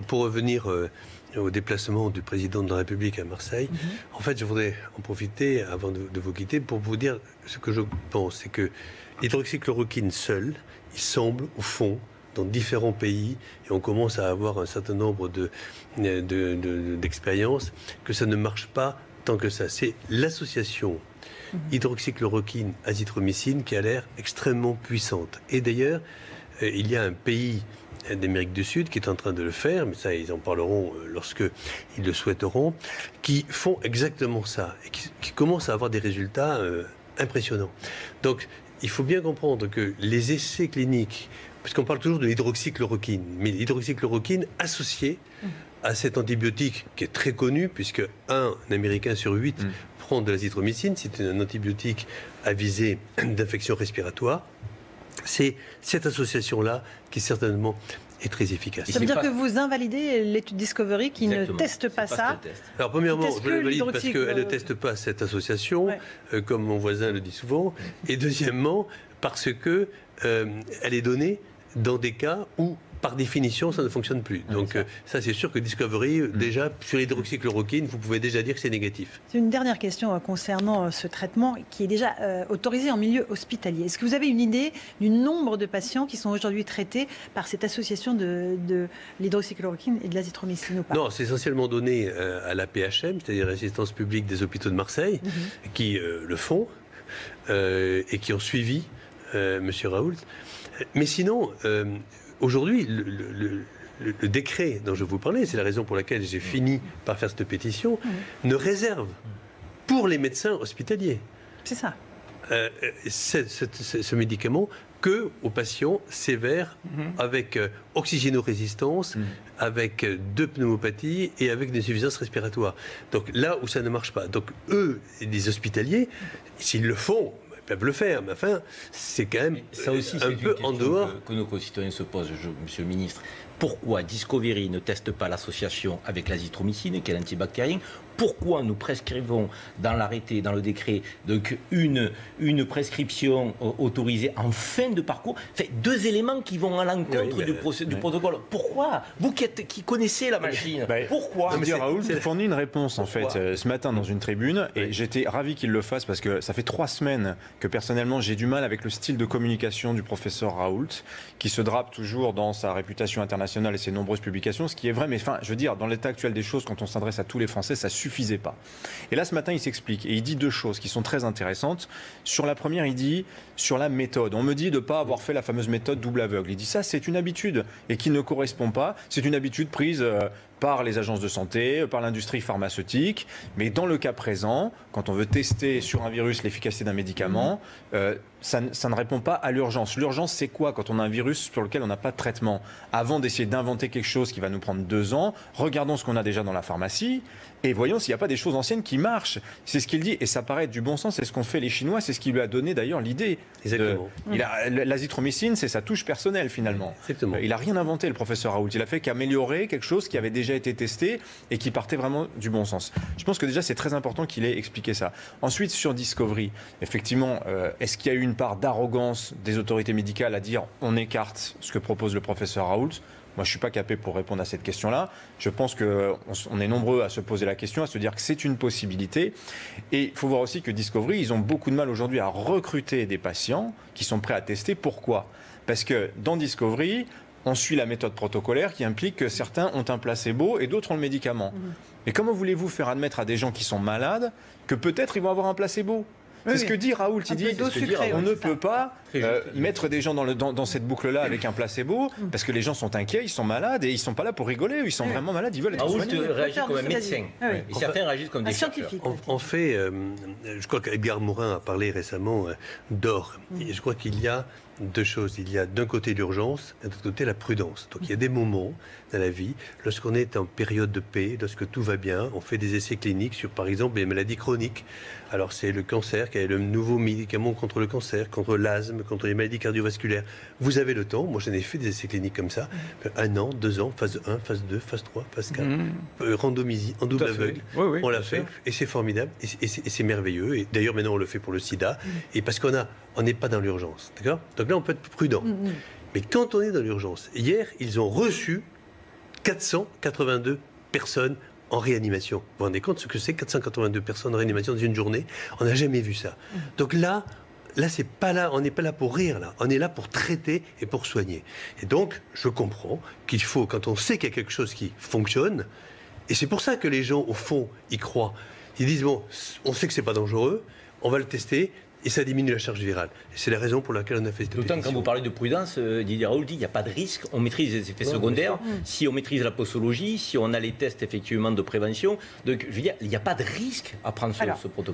Pour revenir au déplacement du président de la République à Marseille, en fait, je voudrais en profiter, avant de vous quitter, pour vous dire ce que je pense. C'est que l'hydroxychloroquine seul, il semble, au fond, dans différents pays, et on commence à avoir un certain nombre d'expériences, que ça ne marche pas tant que ça. C'est l'association hydroxychloroquine-azithromycine qui a l'air extrêmement puissante. Et d'ailleurs, il y a un pays d'Amérique du Sud qui est en train de le faire, mais ça ils en parleront lorsque ils le souhaiteront, qui font exactement ça et qui commencent à avoir des résultats impressionnants. Donc il faut bien comprendre que les essais cliniques, parce qu'on parle toujours de l'hydroxychloroquine, mais l'hydroxychloroquine associée à cet antibiotique qui est très connu, puisque un Américain sur 8 prend de l'azithromycine, c'est un antibiotique à visée d'infection respiratoire. C'est cette association-là qui certainement est très efficace. Ça veut dire que vous invalidez l'étude Discovery qui ne teste pas ça. Alors premièrement, je le valide parce qu'elle ne teste pas cette association, comme mon voisin le dit souvent. Et deuxièmement, parce que elle est donnée dans des cas où, par définition, ça ne fonctionne plus. Donc ça, c'est sûr que Discovery, déjà, sur l'hydroxychloroquine, vous pouvez déjà dire que c'est négatif. C'est une dernière question concernant ce traitement qui est déjà autorisé en milieu hospitalier. Est-ce que vous avez une idée du nombre de patients qui sont aujourd'hui traités par cette association de l'hydroxychloroquine et de l'azithromycine ou pas? Non, c'est essentiellement donné à la PHM, c'est-à-dire l'assistance publique des hôpitaux de Marseille, qui le font et qui ont suivi M. Raoult. Mais sinon... aujourd'hui, le décret dont je vous parlais, c'est la raison pour laquelle j'ai fini par faire cette pétition, ne réserve pour les médecins hospitaliers ce médicament que aux patients sévères avec oxygénorésistance, avec deux pneumopathies et avec des insuffisances respiratoires. Donc là où ça ne marche pas. Donc eux, les hospitaliers, s'ils le font, peuvent le faire, mais enfin, c'est quand même ça aussi, un peu en dehors. Que nos concitoyens se posent, Monsieur le Ministre. Pourquoi Discovery ne teste pas l'association avec l'azithromycine, qui est l'antibactérien? Pourquoi nous prescrivons dans l'arrêté, dans le décret, donc une prescription autorisée en fin de parcours? Enfin, deux éléments qui vont à l'encontre du protocole. Pourquoi? Vous qui connaissez la machine, pourquoi? Raoult fournit une réponse en fait ce matin dans une tribune, et j'étais ravi qu'il le fasse parce que ça fait 3 semaines que personnellement j'ai du mal avec le style de communication du professeur Raoult, qui se drape toujours dans sa réputation internationale et ses nombreuses publications, ce qui est vrai, mais enfin, je veux dire, dans l'état actuel des choses, quand on s'adresse à tous les Français, ça suffisait pas. Et là, ce matin, il s'explique et il dit 2 choses qui sont très intéressantes. Sur la première, il dit sur la méthode. On me dit de ne pas avoir fait la fameuse méthode double aveugle. Il dit ça, c'est une habitude et qui ne correspond pas. C'est une habitude prise par les agences de santé, par l'industrie pharmaceutique. Mais dans le cas présent, quand on veut tester sur un virus l'efficacité d'un médicament, ça ne répond pas à l'urgence. L'urgence, c'est quoi quand on a un virus sur lequel on n'a pas de traitement? Avant d'essayer d'inventer quelque chose qui va nous prendre 2 ans, regardons ce qu'on a déjà dans la pharmacie et voyons s'il n'y a pas des choses anciennes qui marchent. C'est ce qu'il dit et ça paraît être du bon sens. C'est ce qu'ont fait les Chinois, c'est ce qui lui a donné d'ailleurs l'idée. L'azithromycine, c'est sa touche personnelle finalement. Il n'a rien inventé, le professeur Raoult. Il a fait qu'améliorer quelque chose qui avait déjà été testé et qui partait vraiment du bon sens. Je pense que déjà c'est très important qu'il ait expliqué ça. Ensuite sur Discovery, effectivement, est-ce qu'il y a eu une part d'arrogance des autorités médicales à dire on écarte ce que propose le professeur Raoult? Moi, je ne suis pas capé pour répondre à cette question-là. Je pense qu'on est nombreux à se poser la question, à se dire que c'est une possibilité. Et il faut voir aussi que Discovery, ils ont beaucoup de mal aujourd'hui à recruter des patients qui sont prêts à tester. Pourquoi? Parce que dans Discovery, on suit la méthode protocolaire qui implique que certains ont un placebo et d'autres ont le médicament. Et comment voulez-vous faire admettre à des gens qui sont malades que peut-être ils vont avoir un placebo? C'est ce que dit Raoult. Il dit on ne peut pas mettre des gens dans cette boucle-là avec un placebo parce que les gens sont inquiets, ils sont malades et ils ne sont pas là pour rigoler. Ils sont vraiment malades, ils veulent être soignés. Raoult réagit comme un médecin. Et certains réagissent comme des scientifiques. En fait, je crois qu'Edgar Morin a parlé récemment d'or. Et je crois qu'il y a 2 choses. Il y a d'un côté l'urgence, et de l'autre côté la prudence. Donc il y a des moments dans la vie, lorsqu'on est en période de paix, lorsque tout va bien, on fait des essais cliniques sur, par exemple, les maladies chroniques. Alors c'est le cancer, qui est le nouveau médicament contre le cancer, contre l'asthme, contre les maladies cardiovasculaires. Vous avez le temps, moi j'en ai fait des essais cliniques comme ça, 1 an, 2 ans, phase 1, phase 2, phase 3, phase 4, randomisé, en double aveugle. On l'a fait, et c'est formidable, et c'est merveilleux. Et d'ailleurs maintenant on le fait pour le sida, et parce qu'on n'est pas dans l'urgence, d'accord? Donc là on peut être prudent. Mais quand on est dans l'urgence, hier ils ont reçu 482 personnes en réanimation. Vous vous rendez compte ce que c'est, 482 personnes en réanimation dans une journée? On n'a jamais vu ça. Donc là, c'est pas là, on n'est pas là pour rire, là. On est là pour traiter et pour soigner. Et donc, je comprends qu'il faut, quand on sait qu'il y a quelque chose qui fonctionne, et c'est pour ça que les gens, au fond, y croient. Ils disent, bon, on sait que c'est pas dangereux, on va le tester, et ça diminue la charge virale. Et c'est la raison pour laquelle on a fait cette pétition. D'autant quand vous parlez de prudence, Didier Raoult dit qu'il n'y a pas de risque, on maîtrise les effets secondaires, si on maîtrise la posologie, si on a les tests effectivement de prévention, donc je veux dire, il n'y a pas de risque à prendre ce protocole.